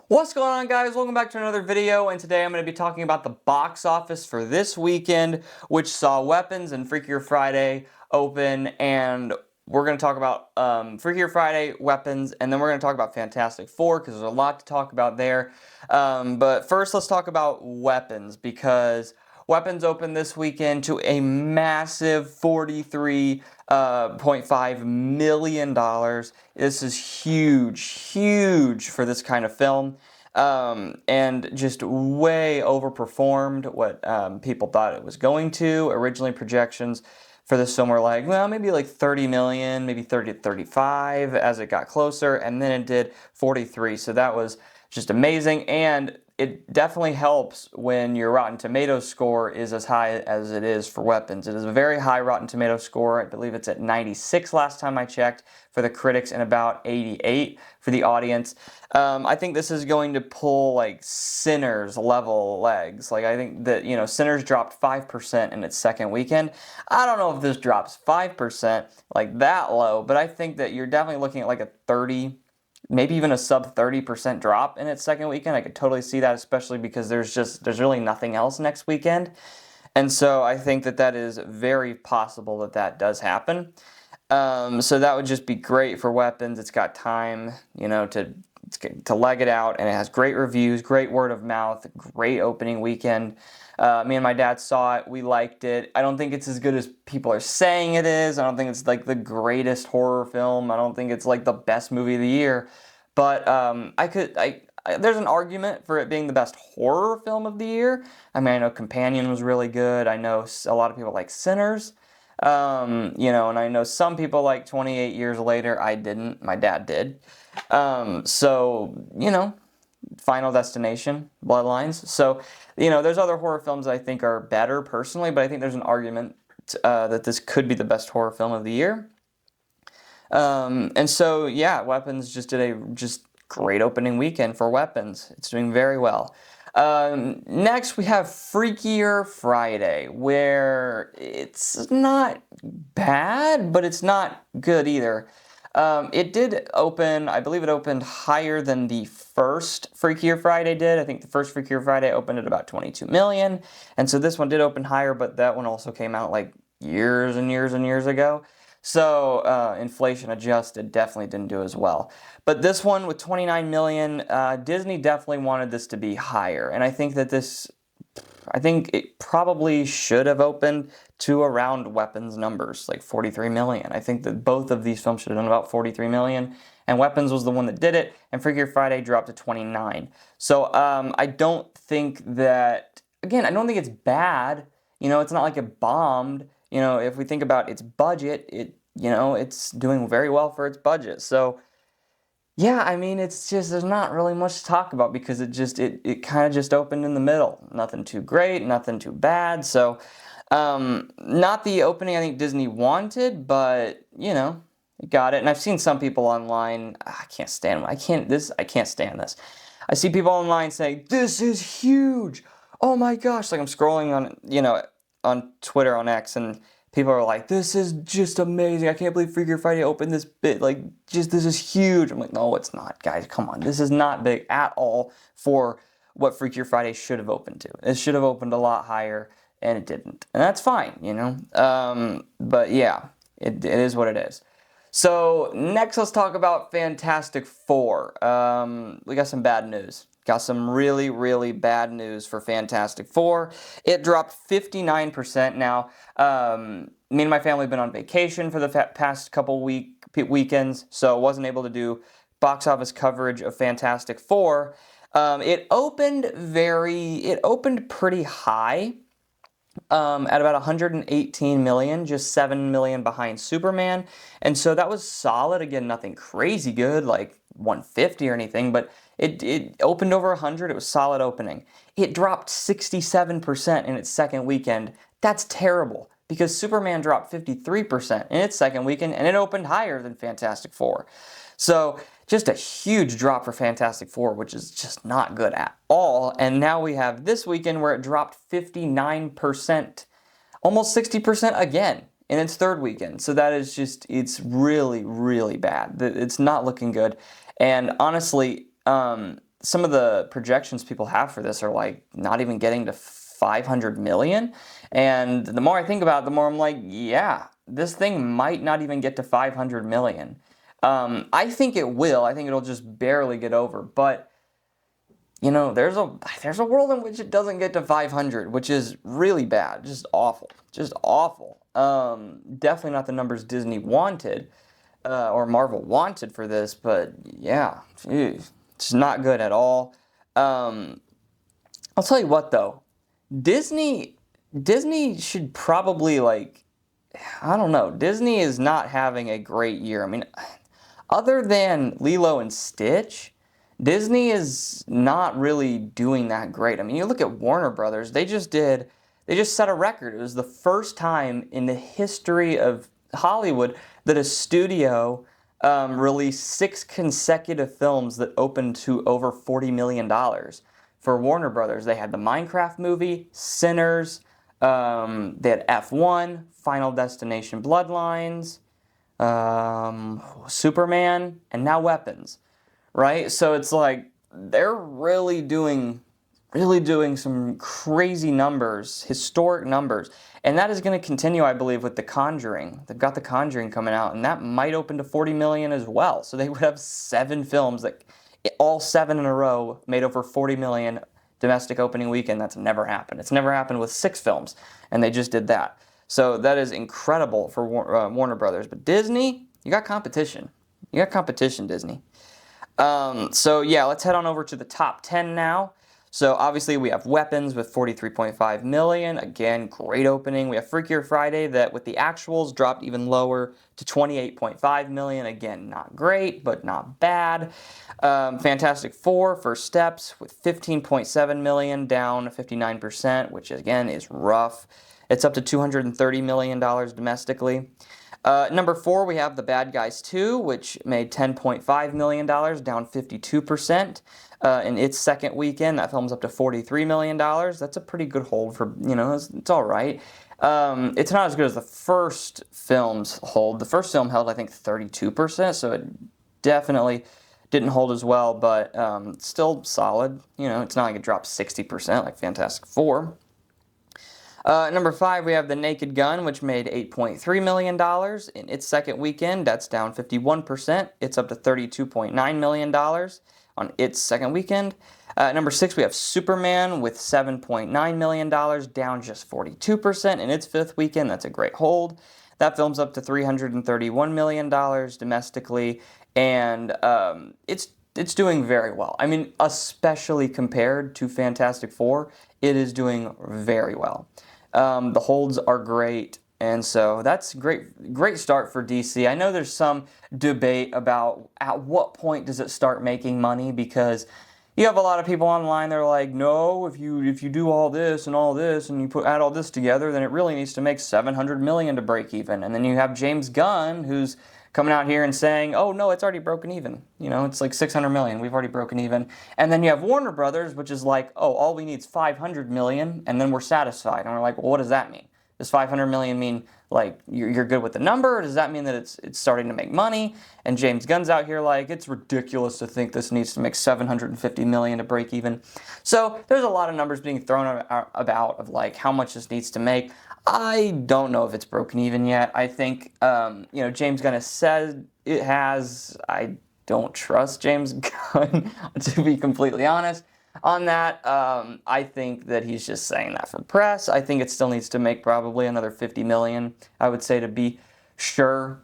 What's going on, guys? Welcome back to another video, and today I'm going to be talking about the box office for this weekend, which saw Weapons and Freakier Friday open, and we're going to talk about Freakier Friday, Weapons, and then we're going to talk about Fantastic Four, because there's a lot to talk about there. But first, let's talk about Weapons, because Weapons opened this weekend to a massive $43.5 million. This is huge for this kind of film. And just way overperformed what people thought it was going to. Originally, projections for this film were like, well, maybe like 30 million, maybe 30 to 35 as it got closer, and then it did 43. So that was just amazing, and it definitely helps when your Rotten Tomatoes score is as high as it is for Weapons. It is a very high Rotten Tomatoes score. I believe it's at 96 last time I checked for the critics and about 88 for the audience. I think this is going to pull like Sinners level legs. Like I think that, Sinners dropped 5% in its second weekend. I don't know if this drops 5% like that low, but I think that you're definitely looking at like a 30, maybe even a sub 30% drop in its second weekend. I could totally see that, especially because there's really nothing else next weekend. And so I think that is very possible that does happen. So that would just be great for Weapons. It's got time, to leg it out, and it has great reviews, great word of mouth, great opening weekend. Me and my dad saw it. We liked it. I don't think it's as good as people are saying it is. I don't think it's like the greatest horror film. I don't think it's like the best movie of the year. But there's an argument for it being the best horror film of the year. I mean, I know Companion was really good. I know a lot of people like Sinners. And I know some people like 28 Years Later. I didn't. My dad did. Final Destination, Bloodlines. So, there's other horror films I think are better personally, but I think there's an argument that this could be the best horror film of the year. And so, yeah, Weapons just did a great opening weekend for Weapons. It's doing very well. Next, we have Freakier Friday, where it's not bad, but it's not good either. It did open, I believe it opened higher than the first Freakier Friday did. I think the first Freakier Friday opened at about 22 million. And so this one did open higher, but that one also came out like years and years ago. So inflation adjusted, definitely didn't do as well. But this one with 29 million, Disney definitely wanted this to be higher. And I think it probably should have opened to around Weapons numbers, like 43 million. I think that both of these films should have done about 43 million, and Weapons was the one that did it, and Freakier Friday dropped to 29. So I don't think that, again, I don't think it's bad. It's not like it bombed. If we think about its budget, it's doing very well for its budget. So yeah, I mean, it's just, there's not really much to talk about because it kind of just opened in the middle. Nothing too great, nothing too bad. So, not the opening I think Disney wanted, but, it got it. And I've seen some people online, I can't stand this. I see people online saying, this is huge. Oh my gosh. Like I'm scrolling on Twitter, on X, and people are like, this is just amazing. I can't believe Freakier Friday opened this big. This is huge. I'm like, no, it's not, guys. Come on. This is not big at all for what Freakier Friday should have opened to. It should have opened a lot higher, and it didn't. And that's fine, But yeah, it is what it is. So next, let's talk about Fantastic Four. We got some bad news. Got some really bad news for Fantastic Four. It dropped 59%. Now, me and my family have been on vacation for the past couple weekends, so wasn't able to do box office coverage of Fantastic Four. It opened pretty high. At about 118 million, just 7 million behind Superman. And so that was solid. Again, nothing crazy good, like 150 or anything, but it opened over 100. It was solid opening. It dropped 67% in its second weekend. That's terrible because Superman dropped 53% in its second weekend, and it opened higher than Fantastic Four. So just a huge drop for Fantastic Four, which is just not good at all. And now we have this weekend where it dropped 59%, almost 60% again in its third weekend. So that is it's really bad. It's not looking good. And honestly, some of the projections people have for this are like not even getting to 500 million. And the more I think about it, the more I'm like, yeah, this thing might not even get to 500 million. I think it will. I think it'll just barely get over. But you know, there's a world in which it doesn't get to 500, which is really bad, just awful, just awful. Definitely not the numbers Disney wanted or Marvel wanted for this, but yeah, geez, it's not good at all. I'll tell you what though, Disney Disney should probably like, I don't know. Disney is not having a great year. I mean, other than Lilo and Stitch, Disney is not really doing that great. I mean, you look at Warner Brothers, they just set a record. It was the first time in the history of Hollywood that a studio released 6 consecutive films that opened to over $40 million. For Warner Brothers, they had the Minecraft movie, Sinners, they had F1, Final Destination Bloodlines, Superman, and now Weapons, right? So it's like they're really doing some crazy numbers, historic numbers, and that is going to continue, I believe, with The Conjuring. They've got The Conjuring coming out, and that might open to 40 million as well. So they would have 7 films that all 7 in a row made over 40 million domestic opening weekend. That's never happened. It's never happened with 6 films, and they just did that. So that is incredible for Warner Brothers. But Disney, you got competition. You got competition, Disney. So yeah, let's head on over to the top 10 now. So obviously we have Weapons with 43.5 million. Again, great opening. We have Freakier Friday that with the actuals dropped even lower to 28.5 million. Again, not great, but not bad. Fantastic Four, First Steps with 15.7 million, down 59%, which again is rough. It's up to $230 million domestically. Number 4, we have The Bad Guys 2, which made $10.5 million, down 52%. In its second weekend, that film's up to $43 million. That's a pretty good hold for, you know, it's all right. It's not as good as the first film's hold. The first film held, I think, 32%, so it definitely didn't hold as well, but still solid. You know, it's not like it dropped 60% like Fantastic Four. Number 5, we have The Naked Gun, which made $8.3 million in its second weekend. That's down 51%. It's up to $32.9 million on its second weekend. Number 6, we have Superman with $7.9 million, down just 42% in its fifth weekend. That's a great hold. That film's up to $331 million domestically, and it's doing very well. I mean, especially compared to Fantastic Four, it is doing very well. The holds are great, and so that's great start for DC. I know there's some debate about at what point does it start making money, because you have a lot of people online, they're like, no, if you do all this and you add all this together, then it really needs to make 700 million to break even. And then you have James Gunn, who's coming out here and saying, oh no, it's already broken even. You know, it's like 600 million, we've already broken even. And then you have Warner Brothers, which is like, oh, all we need is 500 million, and then we're satisfied. And we're like, well, what does that mean? Does 500 million mean like you're good with the number, or does that mean that it's starting to make money? And James Gunn's out here like, it's ridiculous to think this needs to make 750 million to break even. So there's a lot of numbers being thrown about of like how much this needs to make. I don't know if it's broken even yet. I think, James Gunn has said it has. I don't trust James Gunn, to be completely honest on that. I think that he's just saying that for press. I think it still needs to make probably another 50 million, I would say, to be sure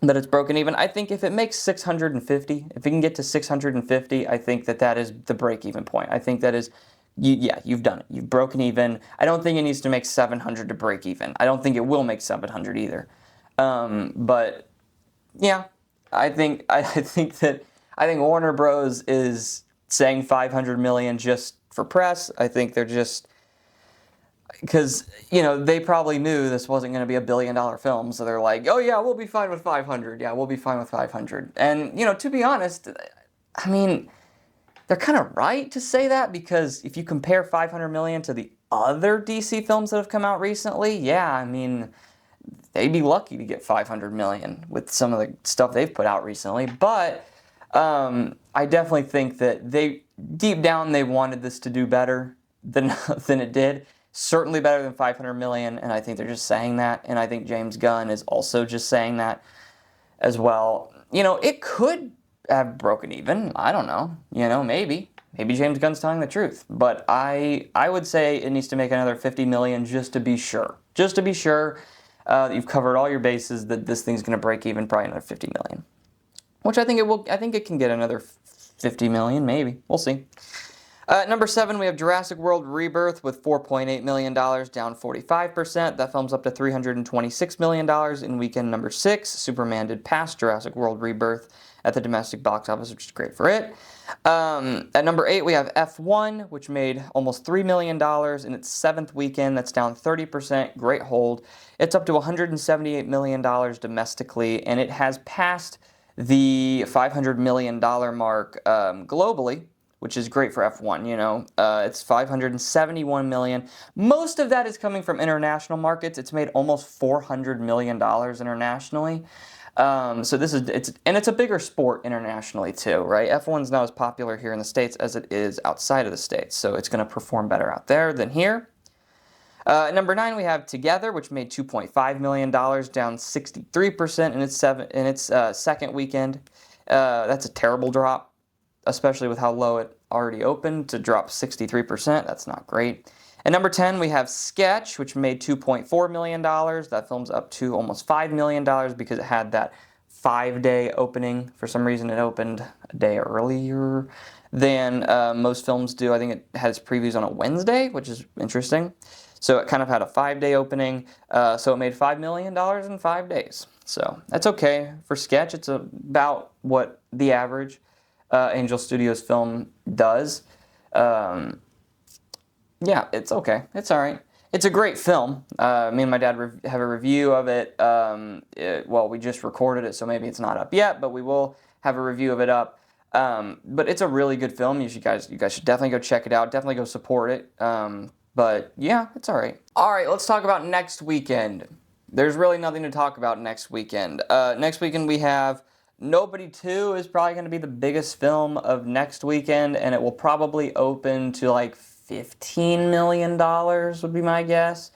that it's broken even. I think if it makes 650, if it can get to 650, I think that is the break-even point. I think that is, you've done it. You've broken even. I don't think it needs to make 700 to break even. I don't think it will make 700 either. But yeah, I think Warner Bros. Is saying 500 million just for press. I think they're just, because, they probably knew this wasn't going to be $1 billion film, so they're like, oh yeah, we'll be fine with 500. Yeah, we'll be fine with 500. And, to be honest, I mean, they're kind of right to say that, because if you compare 500 million to the other DC films that have come out recently, yeah, I mean, they'd be lucky to get 500 million with some of the stuff they've put out recently. But I definitely think that deep down they wanted this to do better than than it did. Certainly better than 500 million, and I think they're just saying that, and I think James Gunn is also just saying that as well. You know, it could have broken even. I don't know. You know, maybe James Gunn's telling the truth, but I would say it needs to make another 50 million just to be sure. Just to be sure that you've covered all your bases, that this thing's going to break even, probably another 50 million, which I think it will. I think it can get another 50 million, maybe. We'll see. Number 7, we have Jurassic World Rebirth with $4.8 million, down 45%. That film's up to $326 million in weekend number 6. Superman did pass Jurassic World Rebirth at the domestic box office, which is great for it. At number 8, we have F1, which made almost $3 million in its 7th weekend. That's down 30%. Great hold. It's up to $178 million domestically, and it has passed the $500 million mark globally, which is great for F1, you know. It's 571 million. Most of that is coming from international markets. It's made almost $400 million internationally. So it's a bigger sport internationally too, right? F1's not as popular here in the States as it is outside of the States, so it's going to perform better out there than here. Number 9, we have Together, which made $2.5 million, down 63% in its second weekend. That's a terrible drop, especially with how low it already opened. To drop 63%, that's not great. At number 10, we have Sketch, which made $2.4 million. That film's up to almost $5 million because it had that 5-day opening. For some reason, it opened a day earlier than most films do. I think it had its previews on a Wednesday, which is interesting. So it kind of had a 5-day opening. So it made $5 million in 5 days. So that's okay for Sketch. It's about what the average Angel Studios film does. Yeah, it's okay. It's all right. It's a great film. Me and my dad have a review of it. Well, we just recorded it, so maybe it's not up yet, but we will have a review of it up. But it's a really good film. You guys should definitely go check it out. Definitely go support it. But yeah, it's all right. All right, let's talk about next weekend. There's really nothing to talk about next weekend. Next weekend we have Nobody 2 is probably going to be the biggest film of next weekend, and it will probably open to like $15 million would be my guess.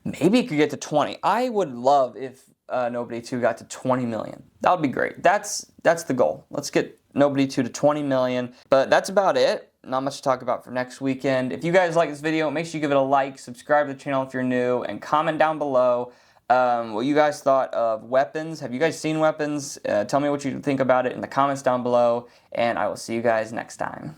Maybe it could get to 20. I would love if Nobody 2 got to 20 million. That would be great. That's the goal. Let's get Nobody 2 to 20 million. But that's about it. Not much to talk about for next weekend. If you guys like this video, make sure you give it a like, subscribe to the channel if you're new, and comment down below what you guys thought of Weapons. Have you guys seen Weapons? Tell me what you think about it in the comments down below, and I will see you guys next time.